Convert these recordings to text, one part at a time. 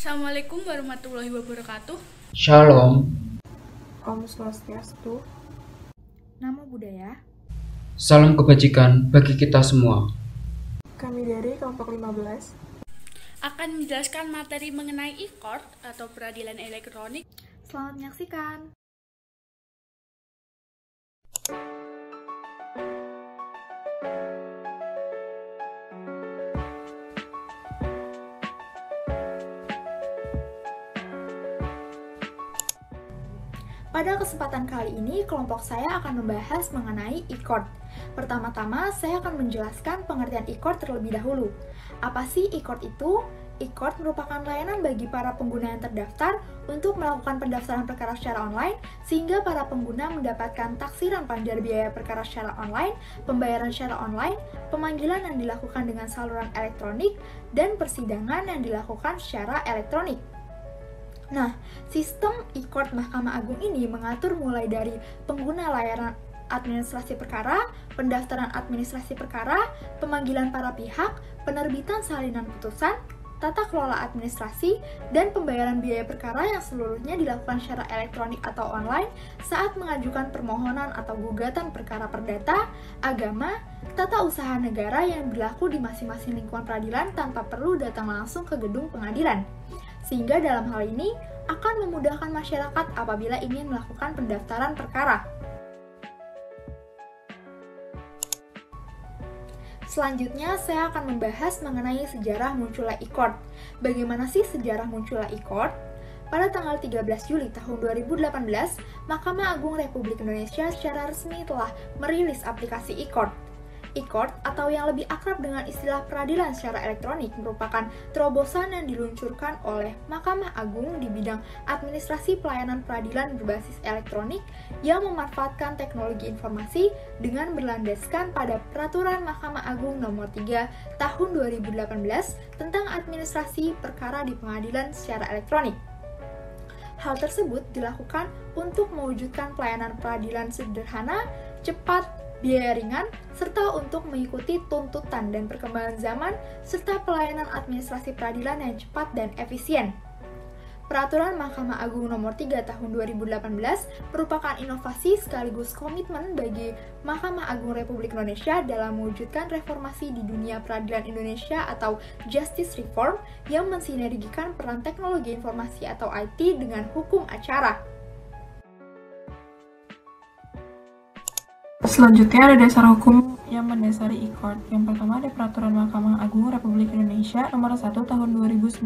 Assalamualaikum warahmatullahi wabarakatuh. Shalom. Om Swastiastu. Namo Buddhaya. Salam kebajikan bagi kita semua. Kami dari kelompok 15 Akan menjelaskan materi mengenai e-court atau peradilan elektronik. Selamat menyaksikan. Pada kesempatan kali ini, kelompok saya akan membahas mengenai e-court. Pertama-tama, saya akan menjelaskan pengertian e-court terlebih dahulu. Apa sih e-court itu? E-court merupakan layanan bagi para pengguna yang terdaftar untuk melakukan pendaftaran perkara secara online, sehingga para pengguna mendapatkan taksiran panjar biaya perkara secara online, pembayaran secara online, pemanggilan yang dilakukan dengan saluran elektronik, dan persidangan yang dilakukan secara elektronik. Nah, sistem e-court Mahkamah Agung ini mengatur mulai dari pengguna layanan administrasi perkara, pendaftaran administrasi perkara, pemanggilan para pihak, penerbitan salinan putusan, tata kelola administrasi, dan pembayaran biaya perkara yang seluruhnya dilakukan secara elektronik atau online saat mengajukan permohonan atau gugatan perkara perdata, agama, tata usaha negara yang berlaku di masing-masing lingkungan peradilan tanpa perlu datang langsung ke gedung pengadilan. Sehingga dalam hal ini akan memudahkan masyarakat apabila ingin melakukan pendaftaran perkara. Selanjutnya, saya akan membahas mengenai sejarah munculnya e-court. Bagaimana sih sejarah munculnya e-court? Pada tanggal 13 Juli tahun 2018, Mahkamah Agung Republik Indonesia secara resmi telah merilis aplikasi e-court. E-court atau yang lebih akrab dengan istilah peradilan secara elektronik merupakan terobosan yang diluncurkan oleh Mahkamah Agung di bidang administrasi pelayanan peradilan berbasis elektronik yang memanfaatkan teknologi informasi dengan berlandaskan pada Peraturan Mahkamah Agung Nomor 3 Tahun 2018 tentang administrasi perkara di pengadilan secara elektronik. Hal tersebut dilakukan untuk mewujudkan pelayanan peradilan sederhana, cepat, biaya ringan, serta untuk mengikuti tuntutan dan perkembangan zaman, serta pelayanan administrasi peradilan yang cepat dan efisien. Peraturan Mahkamah Agung Nomor 3 Tahun 2018 merupakan inovasi sekaligus komitmen bagi Mahkamah Agung Republik Indonesia dalam mewujudkan reformasi di dunia peradilan Indonesia atau Justice Reform yang mensinergikan peran teknologi informasi atau IT dengan hukum acara. Selanjutnya ada dasar hukum yang mendasari e-court. Yang pertama ada Peraturan Mahkamah Agung Republik Indonesia Nomor 1 Tahun 2019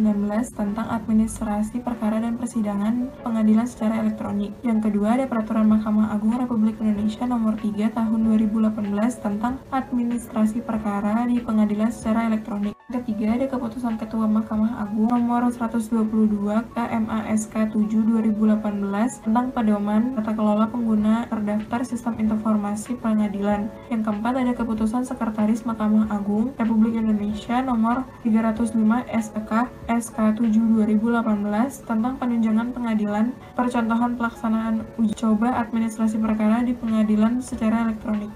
tentang administrasi perkara dan persidangan pengadilan secara elektronik. Yang kedua ada Peraturan Mahkamah Agung Republik Indonesia Nomor 3 Tahun 2018 tentang administrasi perkara di pengadilan secara elektronik. Ketiga ada Keputusan Ketua Mahkamah Agung Nomor 122 KMASK 7 2018 tentang pedoman tata kelola pengguna terdaftar sistem informasi pengadilan. Yang keempat ada Keputusan Sekretaris Mahkamah Agung Republik Indonesia Nomor 305 SEK SK 7 2018 tentang penunjangan pengadilan, percontohan pelaksanaan uji coba administrasi perkara di pengadilan secara elektronik.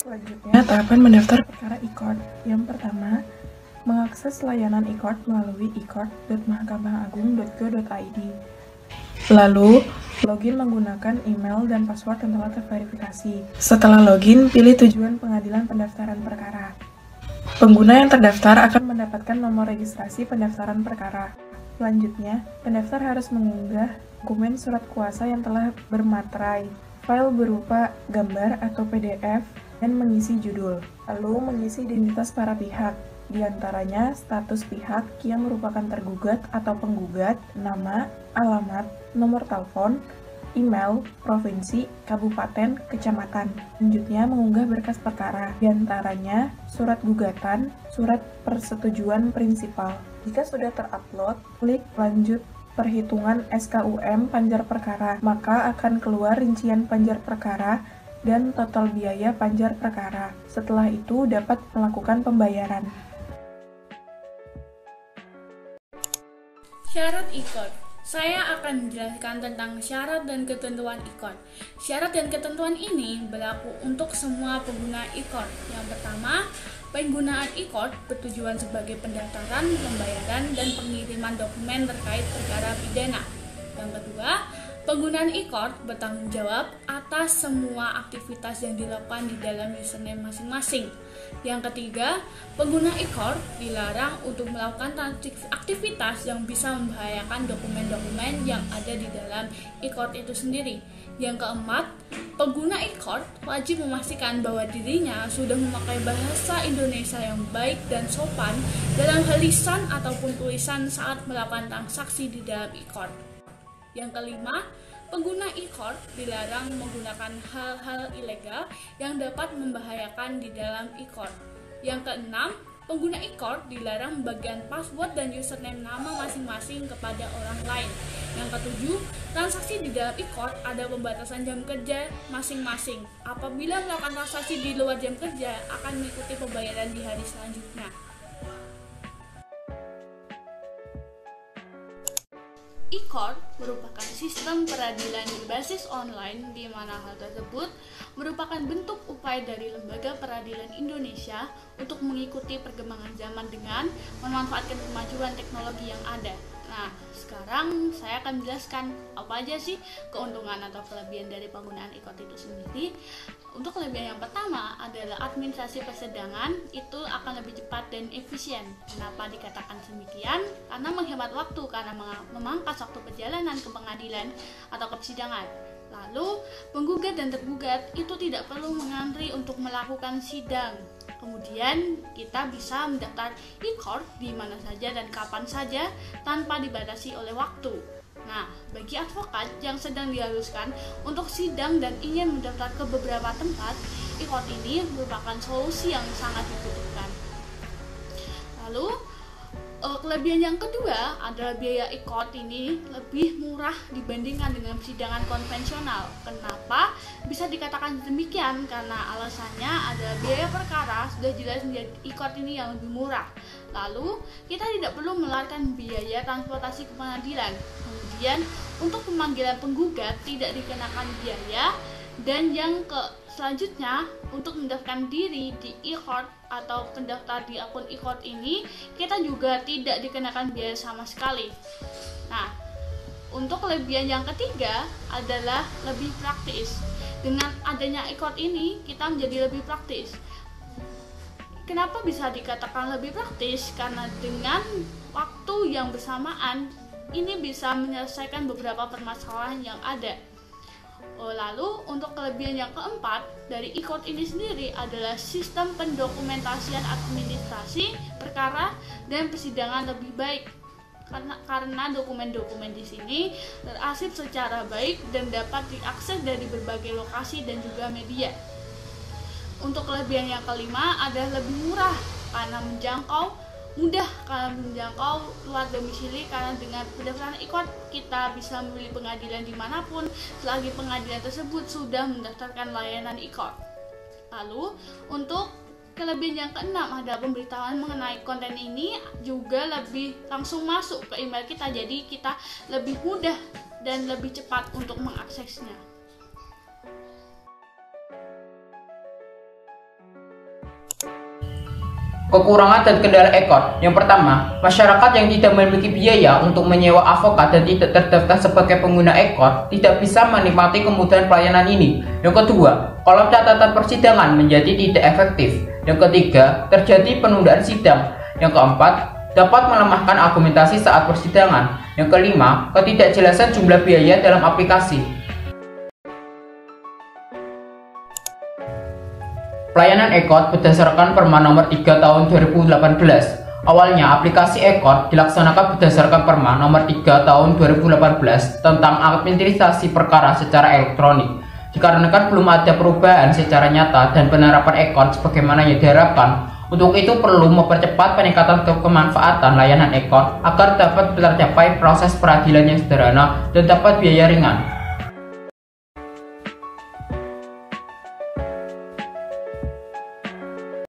Selanjutnya, tahapan mendaftar perkara e-court. Yang pertama, mengakses layanan e-court melalui e-court.mahkamahAgung.go.id. Lalu, login menggunakan email dan password yang telah terverifikasi. Setelah login, pilih tujuan pengadilan pendaftaran perkara. Pengguna yang terdaftar akan mendapatkan nomor registrasi pendaftaran perkara. Selanjutnya, pendaftar harus mengunggah dokumen surat kuasa yang telah bermaterai, file berupa gambar atau PDF, dan mengisi judul. Lalu, mengisi identitas para pihak. Di antaranya status pihak yang merupakan tergugat atau penggugat, nama, alamat, nomor telepon, email, provinsi, kabupaten, kecamatan. Selanjutnya mengunggah berkas perkara, di antaranya surat gugatan, surat persetujuan prinsipal. Jika sudah terupload, klik lanjut perhitungan SKUM panjar perkara, maka akan keluar rincian panjar perkara dan total biaya panjar perkara. Setelah itu dapat melakukan pembayaran. Syarat e-court. Saya akan menjelaskan tentang syarat dan ketentuan e-court. Syarat dan ketentuan ini berlaku untuk semua pengguna e-court. Yang pertama, penggunaan e-court bertujuan sebagai pendaftaran, pembayaran, dan pengiriman dokumen terkait perkara pidana. Yang kedua, penggunaan e-court bertanggung jawab atas semua aktivitas yang dilakukan di dalam username masing-masing. Yang ketiga, pengguna e-court dilarang untuk melakukan aktivitas yang bisa membahayakan dokumen-dokumen yang ada di dalam e-court itu sendiri. Yang keempat, pengguna e-court wajib memastikan bahwa dirinya sudah memakai bahasa Indonesia yang baik dan sopan dalam hal lisan ataupun tulisan saat melakukan transaksi di dalam e-court. Yang kelima, pengguna e-court dilarang menggunakan hal-hal ilegal yang dapat membahayakan di dalam e-court. Yang keenam, pengguna e-court dilarang membagikan password dan username nama masing-masing kepada orang lain. Yang ketujuh, transaksi di dalam e-court ada pembatasan jam kerja masing-masing. Apabila melakukan transaksi di luar jam kerja, akan mengikuti pembayaran di hari selanjutnya. E-court merupakan sistem peradilan berbasis online di mana hal tersebut merupakan bentuk upaya dari Lembaga Peradilan Indonesia untuk mengikuti perkembangan zaman dengan memanfaatkan kemajuan teknologi yang ada. Nah, sekarang saya akan menjelaskan apa aja sih keuntungan atau kelebihan dari penggunaan e-court itu sendiri. Untuk kelebihan yang pertama adalah administrasi persidangan itu akan lebih cepat dan efisien. Kenapa dikatakan demikian? Karena menghemat waktu, karena memangkas waktu perjalanan ke pengadilan atau ke persidangan. Lalu, penggugat dan tergugat itu tidak perlu mengantri untuk melakukan sidang. Kemudian, kita bisa mendaftar e-court di mana saja dan kapan saja tanpa dibatasi oleh waktu. Nah, bagi advokat yang sedang diharuskan untuk sidang dan ingin mendaftar ke beberapa tempat, e-court ini merupakan solusi yang sangat dibutuhkan. Lalu, kelebihan yang kedua adalah biaya e-court ini lebih murah dibandingkan dengan persidangan konvensional. Kenapa bisa dikatakan demikian? Karena alasannya adalah biaya perkara sudah jelas menjadi e-court ini yang lebih murah. Lalu, kita tidak perlu mengeluarkan biaya transportasi ke pengadilan. Kemudian, untuk pemanggilan penggugat tidak dikenakan biaya. Dan yang selanjutnya, untuk mendaftarkan diri di e-court atau pendaftar di akun e-court ini, kita juga tidak dikenakan biaya sama sekali. Nah, untuk kelebihan yang ketiga adalah lebih praktis. Dengan adanya e-court ini, kita menjadi lebih praktis. Kenapa bisa dikatakan lebih praktis? Karena dengan waktu yang bersamaan, ini bisa menyelesaikan beberapa permasalahan yang ada. Lalu, untuk kelebihan yang keempat dari e-court ini sendiri adalah sistem pendokumentasian administrasi, perkara, dan persidangan lebih baik. Karena dokumen-dokumen di sini terarsip secara baik dan dapat diakses dari berbagai lokasi dan juga media. Untuk kelebihan yang kelima adalah lebih murah karena mudah menjangkau luar domisili, karena dengan pendaftaran e-court kita bisa memilih pengadilan dimanapun selagi pengadilan tersebut sudah mendaftarkan layanan e-court. Lalu, untuk kelebihan yang keenam adalah pemberitahuan mengenai konten ini juga lebih langsung masuk ke email kita, jadi kita lebih mudah dan lebih cepat untuk mengaksesnya. Kekurangan dan kendala e-court. Yang pertama, masyarakat yang tidak memiliki biaya untuk menyewa advokat dan tidak terdaftar sebagai pengguna e-court tidak bisa menikmati kemudahan pelayanan ini. Yang kedua, kolom catatan persidangan menjadi tidak efektif. Yang ketiga, terjadi penundaan sidang. Yang keempat, dapat melemahkan argumentasi saat persidangan. Yang kelima, ketidakjelasan jumlah biaya dalam aplikasi. Pelayanan e-court berdasarkan Perma Nomor 3 Tahun 2018. Awalnya, aplikasi e-court dilaksanakan berdasarkan Perma Nomor 3 Tahun 2018 tentang administrasi perkara secara elektronik. Dikarenakan belum ada perubahan secara nyata dan penerapan e-court sebagaimana yang diharapkan, untuk itu perlu mempercepat peningkatan kemanfaatan layanan e-court agar dapat tercapai proses peradilan yang sederhana dan dapat biaya ringan.